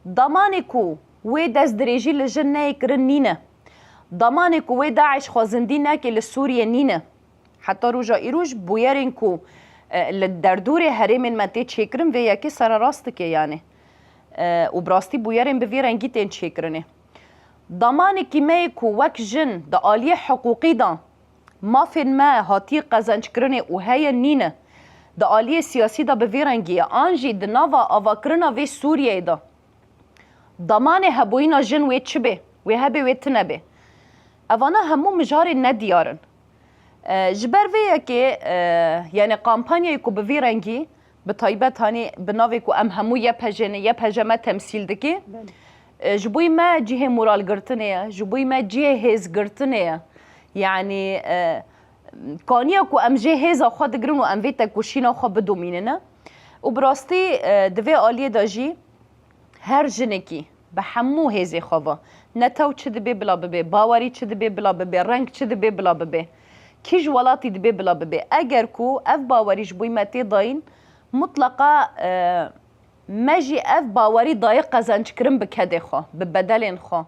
ضماني کو وی دست درێژی لە ژن نایکردن نینە ضمانێک و وێ داعش خوازندی ناکێ لە سووریە نینە حتا ڕۆژا ئیروژ بویەرێن کو لە دەردورێ هەرێمێن مە تێ چێکردن vê yekê serarast yani û bi rastî bûyerên bi vê rengî tên çêkirinê damanekî me ku wek jin di aliyê hiqûqî da mafên me hatiye qezençkirinê û heye nîne di aliyê siyasî da bi vê rengî ye an jî di nava avakirina vê Sûriyeyê da damanê hebûyîna jin wê çi bê wê hebe wê tune bê evana hemû mijarê nediyar in ji ber vê yekê yani kampanyayê ku bi vê rengî bi taybet hanî bi navê ku em hemû yek heje me temsîl dike ji bo me cihê moralgirtinê ye ji bo me cihê hêzgirtinê ye yani kaniya ku em jê hêza xwe digirin û em vê tekoşîna xwe bidomînine û bi rastî di vê aliyê de jî her jinekî bi hemû hêzê xwe ve ne tew çi dibe bila bibe bawerî çi dibe bila bibe reng çi dibe bila bibe kî ji welatî dibe bila bibe eger ku ev bawerî ji bo me tê dayîn mutlaka me jî ev bawerî dayê qezençkirin bi kedê xwe bi bedelên xwe